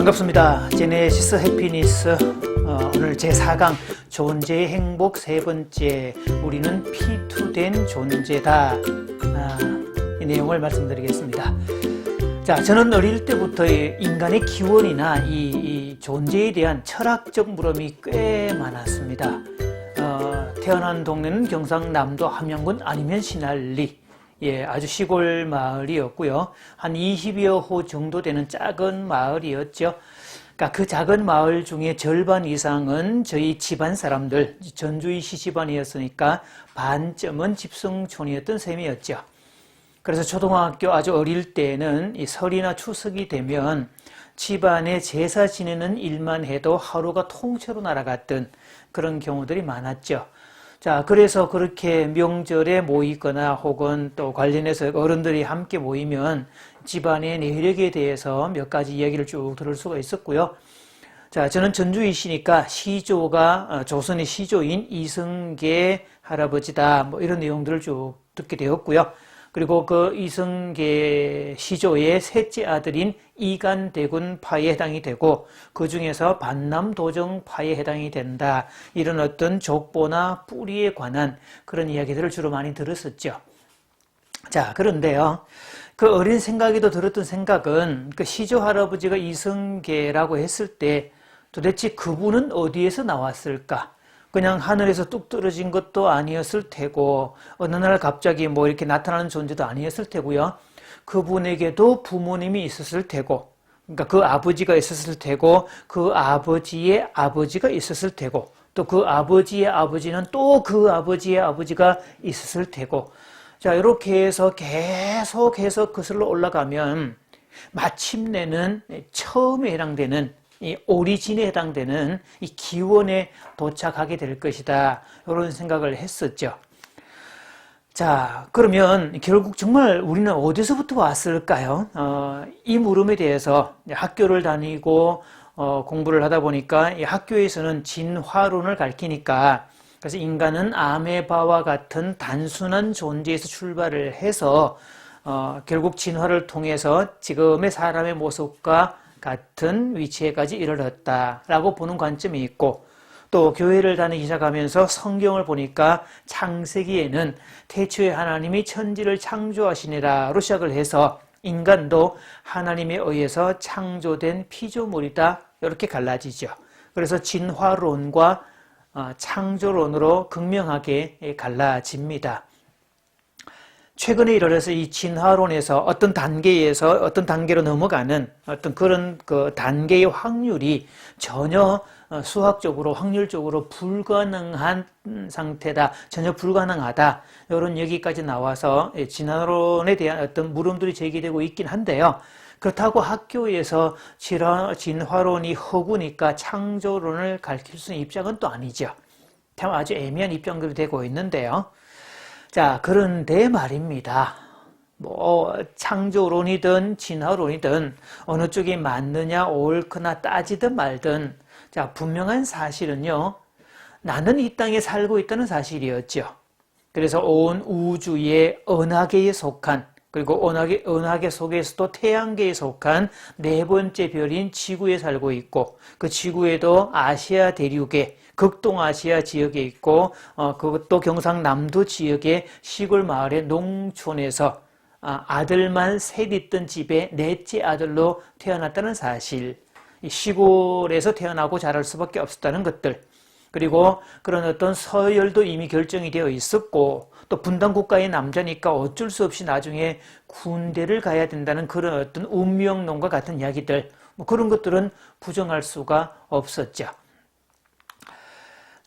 반갑습니다. 제네시스 해피니스 오늘 제4강 존재의 행복 세 번째, 우리는 P2된 존재다. 이 내용을 말씀드리겠습니다. 자, 저는 어릴 때부터 인간의 기원이나 이 존재에 대한 철학적 물음이 꽤 많았습니다. 태어난 동네는 경상남도 함양군 아니면 신할리, 아주 시골 마을이었고요. 한 20여 호 정도 되는 작은 마을이었죠. 그러니까 그 작은 마을 중에 절반 이상은 저희 집안 사람들, 전주의 시집안이었으니까 반쯤은 집성촌이었던 셈이었죠. 그래서 초등학교 아주 어릴 때는 이 설이나 추석이 되면 집안에 제사 지내는 일만 해도 하루가 통째로 날아갔던 그런 경우들이 많았죠. 자, 그래서 그렇게 명절에 모이거나 혹은 또 관련해서 어른들이 함께 모이면 집안의 내력에 대해서 몇 가지 이야기를 쭉 들을 수가 있었고요. 자, 저는 전주이시니까 시조가 조선의 시조인 이성계 할아버지다, 뭐 이런 내용들을 쭉 듣게 되었고요. 그리고 그 이성계 시조의 셋째 아들인 이간대군파에 해당이 되고, 그 중에서 반남도정파에 해당이 된다, 이런 어떤 족보나 뿌리에 관한 그런 이야기들을 주로 많이 들었었죠. 자, 그런데요, 그 어린 생각에도 들었던 생각은, 그 시조 할아버지가 이성계라고 했을 때 도대체 그분은 어디에서 나왔을까? 그냥 하늘에서 뚝 떨어진 것도 아니었을 테고, 어느 날 갑자기 뭐 이렇게 나타나는 존재도 아니었을 테고요. 그분에게도 부모님이 있었을 테고, 그러니까 그 아버지가 있었을 테고, 그 아버지의 아버지가 있었을 테고, 또 그 아버지의 아버지는 또 그 아버지의 아버지가 있었을 테고, 자, 이렇게 해서 계속해서 거슬러 올라가면 마침내는 처음에 해당되는 이 오리진에 해당되는 이 기원에 도착하게 될 것이다, 이런 생각을 했었죠. 자, 그러면 결국 정말 우리는 어디서부터 왔을까요? 이 물음에 대해서 학교를 다니고 공부를 하다 보니까 이 학교에서는 진화론을 가르치니까, 그래서 인간은 아메바와 같은 단순한 존재에서 출발을 해서 결국 진화를 통해서 지금의 사람의 모습과 같은 위치에까지 이르렀다라고 보는 관점이 있고, 또 교회를 다니기 시작하면서 성경을 보니까 창세기에는 태초에 하나님이 천지를 창조하시니라로 시작을 해서 인간도 하나님에 의해서 창조된 피조물이다, 이렇게 갈라지죠. 그래서 진화론과 창조론으로 극명하게 갈라집니다. 최근에 이르러서 이 진화론에서 어떤 단계에서 어떤 단계로 넘어가는 어떤 그런 그 단계의 확률이 전혀 수학적으로, 확률적으로 불가능한 상태다, 전혀 불가능하다, 이런 얘기까지 나와서 진화론에 대한 어떤 물음들이 제기되고 있긴 한데요. 그렇다고 학교에서 진화론이 허구니까 창조론을 가르칠 수 있는 입장은 또 아니죠. 참 아주 애매한 입장들이 되고 있는데요. 자, 그런데 말입니다. 뭐 창조론이든 진화론이든 어느 쪽이 맞느냐 옳거나 따지든 말든, 자, 분명한 사실은요, 나는 이 땅에 살고 있다는 사실이었죠. 그래서 온 우주의 은하계에 속한, 그리고 은하계 속에서도 태양계에 속한 네 번째 별인 지구에 살고 있고, 그 지구에도 아시아 대륙에 극동아시아 지역에 있고, 그것도 경상남도 지역의 시골 마을의 농촌에서 아들만 셋 있던 집에 넷째 아들로 태어났다는 사실, 시골에서 태어나고 자랄 수밖에 없었다는 것들, 그리고 그런 어떤 서열도 이미 결정이 되어 있었고, 또 분단국가의 남자니까 어쩔 수 없이 나중에 군대를 가야 된다는 그런 어떤 운명론과 같은 이야기들, 뭐 그런 것들은 부정할 수가 없었죠.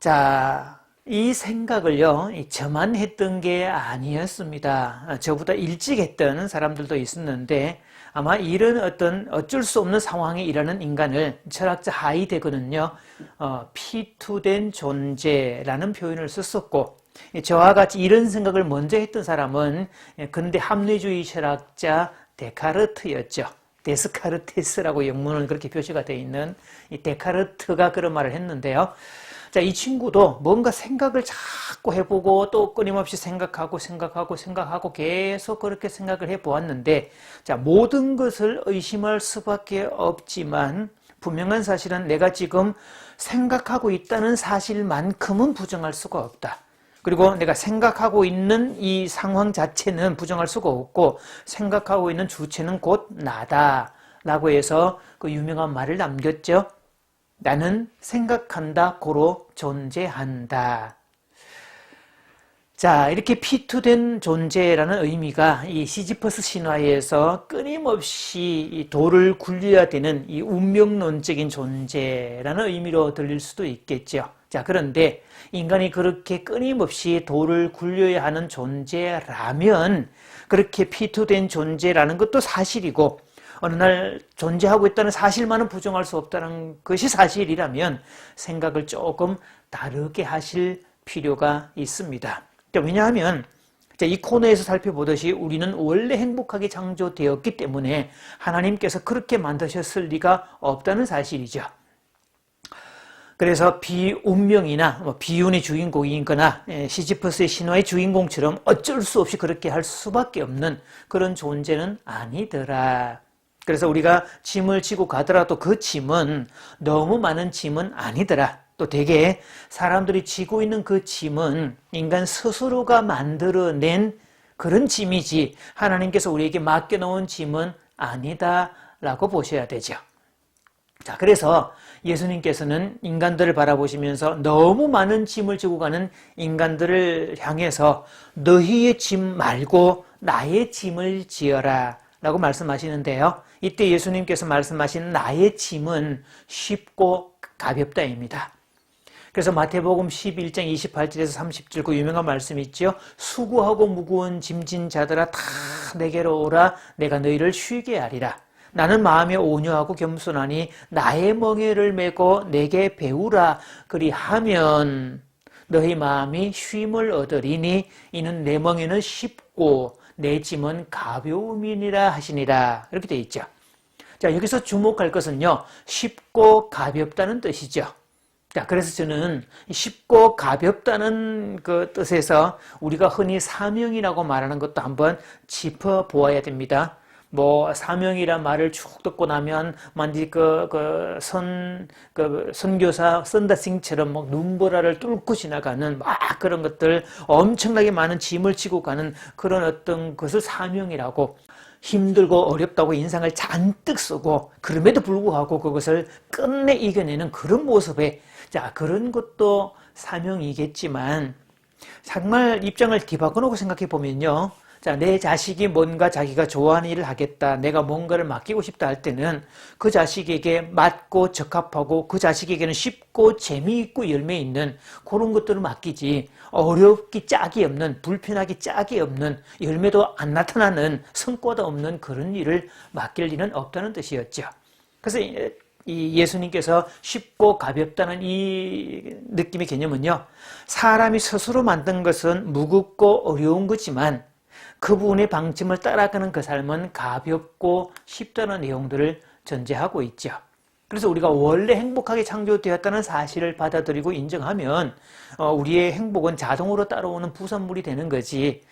자, 이 생각을요, 저만 했던 게 아니었습니다. 저보다 일찍 했던 사람들도 있었는데, 아마 이런 어떤 어쩔 수 없는 상황에 일하는 인간을 철학자 하이데거는요, P2된 존재라는 표현을 썼었고, 저와 같이 이런 생각을 먼저 했던 사람은 근대 합리주의 철학자 데카르트였죠. 데스카르테스라고 영문은 그렇게 표시가 되어 있는 이 데카르트가 그런 말을 했는데요. 자, 이 친구도 뭔가 생각을 자꾸 해보고 또 끊임없이 생각하고 계속 그렇게 생각을 해보았는데, 자, 모든 것을 의심할 수밖에 없지만 분명한 사실은 내가 지금 생각하고 있다는 사실만큼은 부정할 수가 없다. 그리고 내가 생각하고 있는 이 상황 자체는 부정할 수가 없고 생각하고 있는 주체는 곧 나다 라고 해서 그 유명한 말을 남겼죠. 나는 생각한다 고로 존재한다. 자, 이렇게 피투된 존재라는 의미가 이 시지퍼스 신화에서 끊임없이 이 돌을 굴려야 되는 이 운명론적인 존재라는 의미로 들릴 수도 있겠죠. 자, 그런데 인간이 그렇게 끊임없이 돌을 굴려야 하는 존재라면 그렇게 피투된 존재라는 것도 사실이고 어느 날 존재하고 있다는 사실만은 부정할 수 없다는 것이 사실이라면 생각을 조금 다르게 하실 필요가 있습니다. 왜냐하면 이 코너에서 살펴보듯이 우리는 원래 행복하게 창조되었기 때문에 하나님께서 그렇게 만드셨을 리가 없다는 사실이죠. 그래서 비운명이나 비운의 주인공이거나 시지퍼스의 신화의 주인공처럼 어쩔 수 없이 그렇게 할 수밖에 없는 그런 존재는 아니더라. 그래서 우리가 짐을 지고 가더라도 그 짐은 너무 많은 짐은 아니더라. 또 대개 사람들이 지고 있는 그 짐은 인간 스스로가 만들어낸 그런 짐이지 하나님께서 우리에게 맡겨놓은 짐은 아니다라고 보셔야 되죠. 자, 그래서 예수님께서는 인간들을 바라보시면서 너무 많은 짐을 지고 가는 인간들을 향해서 너희의 짐 말고 나의 짐을 지어라 라고 말씀하시는데요. 이때 예수님께서 말씀하신 나의 짐은 쉽고 가볍다입니다. 그래서 마태복음 11장 28절에서 30절 그 유명한 말씀이 있죠. 수고하고 무거운 짐진 자들아 다 내게로 오라 내가 너희를 쉬게 하리라. 나는 마음에 온유하고 겸손하니 나의 멍에를 메고 내게 배우라. 그리하면 너희 마음이 쉼을 얻으리니 이는 내 멍에는 쉽고 내 짐은 가벼움이니라 하시니라. 이렇게 되어 있죠. 자, 여기서 주목할 것은요. 쉽고 가볍다는 뜻이죠. 자, 그래서 저는 쉽고 가볍다는 그 뜻에서 우리가 흔히 사명이라고 말하는 것도 한번 짚어보아야 됩니다. 사명이란 말을 쭉 듣고 나면, 만지 선교사, 썬다싱처럼 눈보라를 뚫고 지나가는 그런 것들, 엄청나게 많은 짐을 지고 가는 그런 어떤 것을 사명이라고, 힘들고 어렵다고 인상을 잔뜩 쓰고, 그럼에도 불구하고 그것을 끝내 이겨내는 그런 모습에, 자, 그런 것도 사명이겠지만, 정말 입장을 뒤바꿔놓고 생각해 보면요. 자, 내 자식이 뭔가 자기가 좋아하는 일을 하겠다, 내가 뭔가를 맡기고 싶다 할 때는 그 자식에게 맞고 적합하고 그 자식에게는 쉽고 재미있고 열매 있는 그런 것들을 맡기지 어렵기 짝이 없는, 불편하기 짝이 없는, 열매도 안 나타나는, 성과도 없는 그런 일을 맡길 리는 없다는 뜻이었죠. 그래서 이 예수님께서 쉽고 가볍다는 이 느낌의 개념은요, 사람이 스스로 만든 것은 무겁고 어려운 거지만 그분의 방침을 따라가는 그 삶은 가볍고 쉽다는 내용들을 전제하고 있죠. 그래서 우리가 원래 행복하게 창조되었다는 사실을 받아들이고 인정하면 우리의 행복은 자동으로 따라오는 부산물이 되는 거지,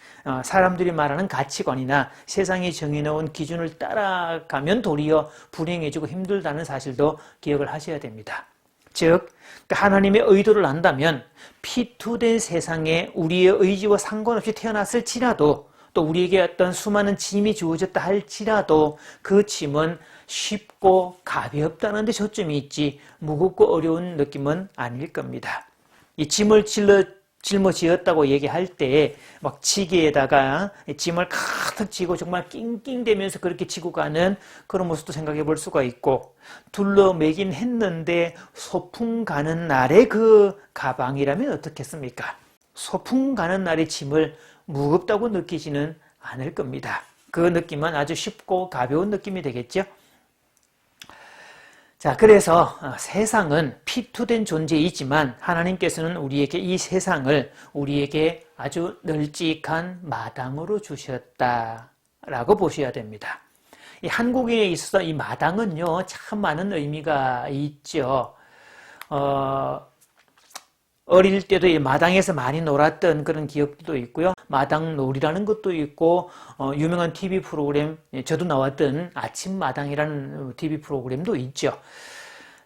사람들이 말하는 가치관이나 세상이 정해놓은 기준을 따라가면 도리어 불행해지고 힘들다는 사실도 기억을 하셔야 됩니다. 즉 하나님의 의도를 안다면 피투된 세상에 우리의 의지와 상관없이 태어났을지라도 또 우리에게 어떤 수많은 짐이 주어졌다 할지라도 그 짐은 쉽고 가볍다는 데 초점이 있지 무겁고 어려운 느낌은 아닐 겁니다. 이 짐을 짊어지었다고 얘기할 때 막 지게에다가 짐을 가득 지고 정말 낑낑대면서 그렇게 지고 가는 그런 모습도 생각해 볼 수가 있고, 둘러매긴 했는데 소풍 가는 날의 그 가방이라면 어떻겠습니까? 소풍 가는 날의 짐을 무겁다고 느끼지는 않을 겁니다. 그 느낌은 아주 쉽고 가벼운 느낌이 되겠죠? 자, 그래서 세상은 피투된 존재이지만 하나님께서는 우리에게 이 세상을 우리에게 아주 널찍한 마당으로 주셨다라고 보셔야 됩니다. 이 한국인에 있어서 이 마당은요, 참 많은 의미가 있죠. 어릴 때도 이 마당에서 많이 놀았던 그런 기억도 있고요. 마당놀이라는 것도 있고, 유명한 TV 프로그램, 저도 나왔던 아침마당이라는 TV 프로그램도 있죠.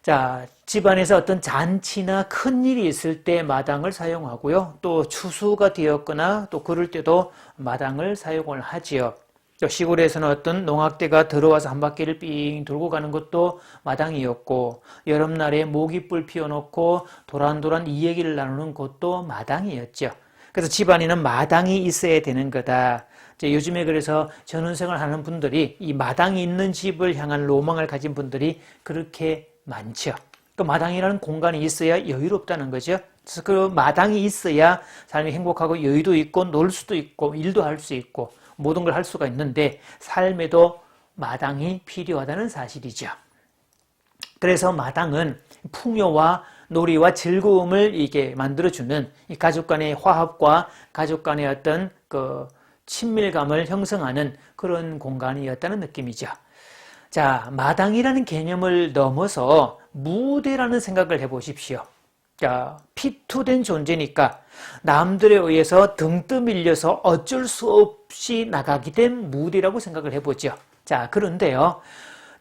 자, 집안에서 어떤 잔치나 큰 일이 있을 때 마당을 사용하고요. 또 추수가 되었거나 또 그럴 때도 마당을 사용을 하지요. 또 시골에서는 어떤 농악대가 들어와서 한 바퀴를 삥 돌고 가는 것도 마당이었고, 여름날에 모깃불 피워놓고 도란도란 이야기를 나누는 곳도 마당이었죠. 그래서 집안에는 마당이 있어야 되는 거다. 요즘에 그래서 전원생활 하는 분들이 이 마당이 있는 집을 향한 로망을 가진 분들이 그렇게 많죠. 그 마당이라는 공간이 있어야 여유롭다는 거죠. 그래서 그 마당이 있어야 삶이 행복하고 여유도 있고 놀 수도 있고 일도 할 수 있고 모든 걸 할 수가 있는데 삶에도 마당이 필요하다는 사실이죠. 그래서 마당은 풍요와 놀이와 즐거움을 이게 만들어주는 이 가족 간의 화합과 가족 간의 어떤 그 친밀감을 형성하는 그런 공간이었다는 느낌이죠. 자, 마당이라는 개념을 넘어서 무대라는 생각을 해보십시오. 자, 피투된 존재니까 남들에 의해서 등 떠밀려서 어쩔 수 없이 나가게 된 무대라고 생각을 해보죠. 자, 그런데요.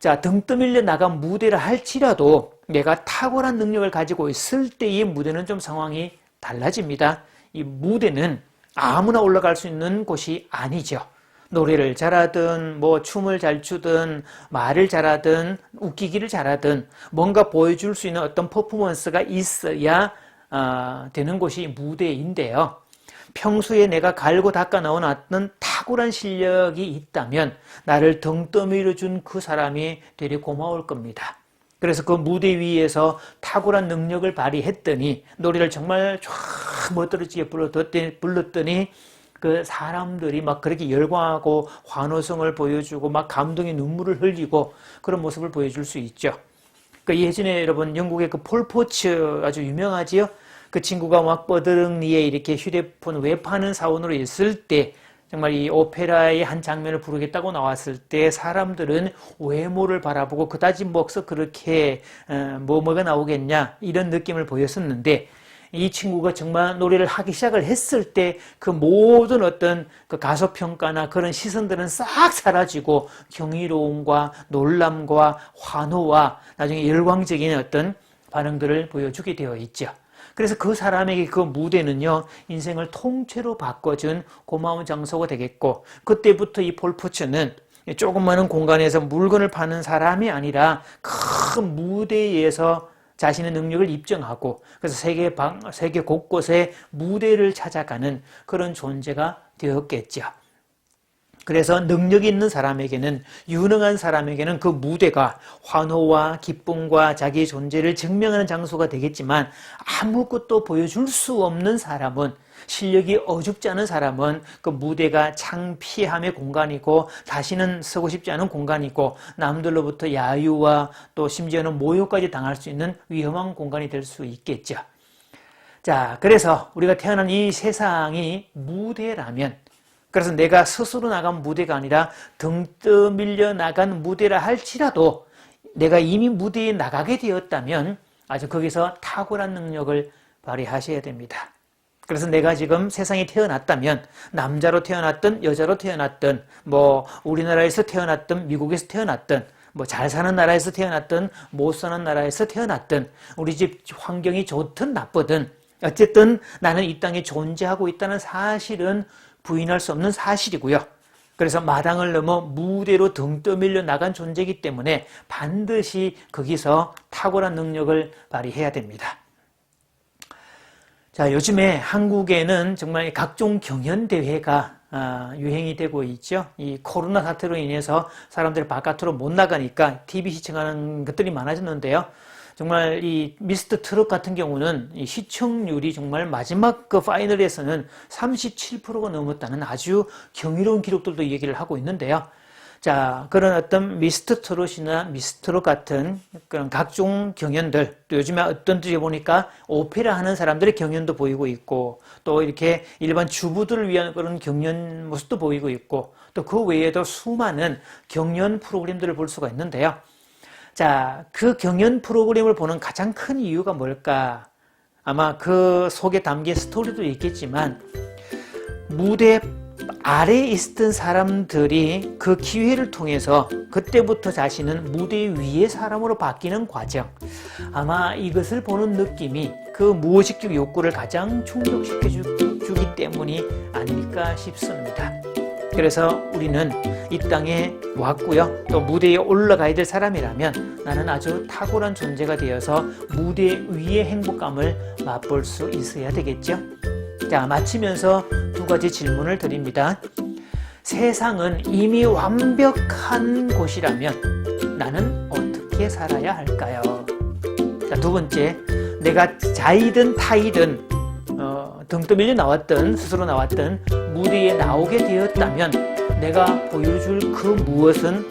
자, 등 떠밀려 나간 무대를 할지라도 내가 탁월한 능력을 가지고 있을 때의 무대는 좀 상황이 달라집니다. 이 무대는 아무나 올라갈 수 있는 곳이 아니죠. 노래를 잘하든 뭐 춤을 잘 추든 말을 잘하든 웃기기를 잘하든 뭔가 보여줄 수 있는 어떤 퍼포먼스가 있어야 되는 곳이 무대인데요. 평소에 내가 갈고 닦아 넣어놨던 탁월한 실력이 있다면 나를 등 떠밀어 준 그 사람이 되게 고마울 겁니다. 그래서 그 무대 위에서 탁월한 능력을 발휘했더니 노래를 정말 쫙 멋들어지게 불렀더니 그 사람들이 막 그렇게 열광하고 환호성을 보여주고 막 감동의 눈물을 흘리고 그런 모습을 보여줄 수 있죠. 그 예전에 여러분 영국의 그 폴 포츠 아주 유명하지요. 그 친구가 막 뻐드렁니에 이렇게 휴대폰 웹하는 사원으로 있을 때 정말 이 오페라의 한 장면을 부르겠다고 나왔을 때 사람들은 외모를 바라보고 그다지 뭐서 그렇게 뭐가 나오겠냐 이런 느낌을 보였었는데 이 친구가 정말 노래를 하기 시작을 했을 때 그 모든 어떤 그 가소평가나 그런 시선들은 싹 사라지고 경이로움과 놀람과 환호와 나중에 열광적인 어떤 반응들을 보여주게 되어 있죠. 그래서 그 사람에게 그 무대는요, 인생을 통째로 바꿔준 고마운 장소가 되겠고, 그때부터 이 폴포츠는 조그마한 공간에서 물건을 파는 사람이 아니라 큰 무대에서 자신의 능력을 입증하고, 그래서 세계 곳곳에 무대를 찾아가는 그런 존재가 되었겠죠. 그래서 능력이 있는 사람에게는, 유능한 사람에게는 그 무대가 환호와 기쁨과 자기의 존재를 증명하는 장소가 되겠지만 아무것도 보여줄 수 없는 사람은, 실력이 어줍지 않은 사람은 그 무대가 창피함의 공간이고 다시는 서고 싶지 않은 공간이고 남들로부터 야유와 또 심지어는 모욕까지 당할 수 있는 위험한 공간이 될 수 있겠죠. 자, 그래서 우리가 태어난 이 세상이 무대라면, 그래서 내가 스스로 나간 무대가 아니라 등 떠밀려 나간 무대라 할지라도 내가 이미 무대에 나가게 되었다면 아주 거기서 탁월한 능력을 발휘하셔야 됩니다. 그래서 내가 지금 세상에 태어났다면 남자로 태어났든 여자로 태어났든 뭐 우리나라에서 태어났든 미국에서 태어났든 뭐 잘 사는 나라에서 태어났든 못 사는 나라에서 태어났든 우리 집 환경이 좋든 나쁘든 어쨌든 나는 이 땅에 존재하고 있다는 사실은 부인할 수 없는 사실이고요. 그래서 마당을 넘어 무대로 등 떠밀려 나간 존재이기 때문에 반드시 거기서 탁월한 능력을 발휘해야 됩니다. 자, 요즘에 한국에는 정말 각종 경연대회가 유행이 되고 있죠. 이 코로나 사태로 인해서 사람들이 바깥으로 못 나가니까 TV 시청하는 것들이 많아졌는데요. 정말 이 미스터 트롯 같은 경우는 이 시청률이 정말 마지막 그 파이널에서는 37%가 넘었다는 아주 경이로운 기록들도 얘기를 하고 있는데요. 자, 그런 어떤 미스터 트롯이나 미스트롯 같은 그런 각종 경연들, 또 요즘에 어떤 데에 보니까 오페라 하는 사람들의 경연도 보이고 있고, 또 이렇게 일반 주부들을 위한 그런 경연 모습도 보이고 있고, 또 그 외에도 수많은 경연 프로그램들을 볼 수가 있는데요. 자, 그 경연 프로그램을 보는 가장 큰 이유가 뭘까? 아마 그 속에 담긴 스토리도 있겠지만 무대 아래에 있었던 사람들이 그 기회를 통해서 그때부터 자신은 무대 위의 사람으로 바뀌는 과정, 아마 이것을 보는 느낌이 그 무의식적 욕구를 가장 충족시켜 주기 때문이 아닐까 싶습니다. 그래서 우리는 이 땅에 왔고요, 또 무대에 올라가야 될 사람이라면 나는 아주 탁월한 존재가 되어서 무대 위의 행복감을 맛볼 수 있어야 되겠죠. 자, 마치면서 두 가지 질문을 드립니다. 세상은 이미 완벽한 곳이라면 나는 어떻게 살아야 할까요? 자, 두 번째, 내가 자이든 타이든 등 떠밀려 나왔던, 스스로 나왔던 무대에 나오게 되었다면 내가 보여줄 그 무엇은